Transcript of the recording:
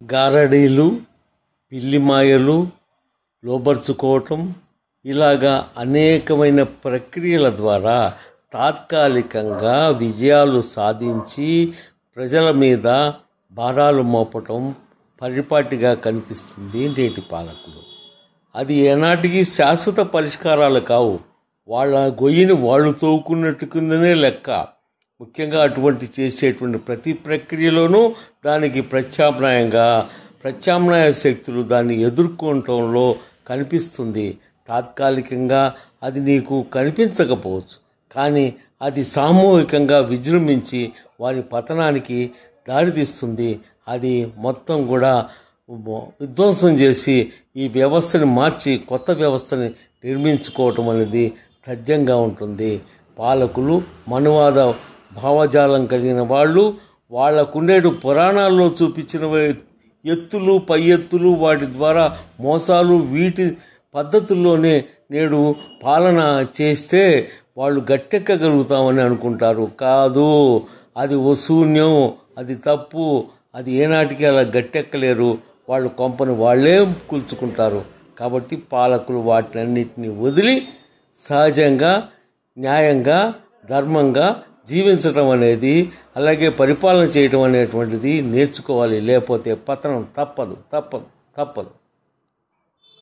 గారడీలు, పిల్లిమాయలు లోబర్చుకోవటం ఇలాగా అనేకమైన ప్రక్రియల ద్వారా తాత్కాలికంగా విజయాలు సాధించి ప్రజల మీద భారాలు మోపటం పరిపాటిగా కనిపిస్తుంది నేటి పాలకులు. అది ఏనాటికి శాశ్వత పరిష్కారాలు కావు. వాళ్ళ గొయ్యిని వాళ్ళు తవ్వుకున్నట్టు కిందనే లెక్క. ముఖ్యంగా అటువంటి చేసేటువంటి ప్రతి ప్రక్రియలోనూ దానికి ప్రత్యామ్నాయ శక్తులు దాన్ని ఎదుర్కోవటంలో కనిపిస్తుంది. తాత్కాలికంగా అది నీకు కనిపించకపోవచ్చు, కానీ అది సామూహికంగా విజృంభించి వారి పతనానికి దారితీస్తుంది. అది మొత్తం కూడా విధ్వంసం చేసి ఈ వ్యవస్థని మార్చి కొత్త వ్యవస్థని నిర్మించుకోవటం అనేది తథ్యంగా ఉంటుంది. పాలకులు మనువాద భావజాలం కలిగిన వాళ్ళు, వాళ్ళకుండేటు పురాణాల్లో చూపించిన ఎత్తులు పై ఎత్తులు, వాటి ద్వారా మోసాలు, వీటి పద్ధతుల్లోనే నేడు పాలన చేస్తే వాళ్ళు గట్టెక్కగలుగుతామని అనుకుంటారు. కాదు, అది శూన్యం, అది తప్పు. అది ఏనాటికి అలా గట్టెక్కలేరు. వాళ్ళు కొంపని వాళ్ళే కూల్చుకుంటారు. కాబట్టి పాలకులు వాటినన్నిటిని వదిలి సహజంగా, న్యాయంగా, ధర్మంగా జీవించటం అనేది, అలాగే పరిపాలన చేయటం అనేటువంటిది నేర్చుకోవాలి. లేకపోతే పతనం తప్పదు.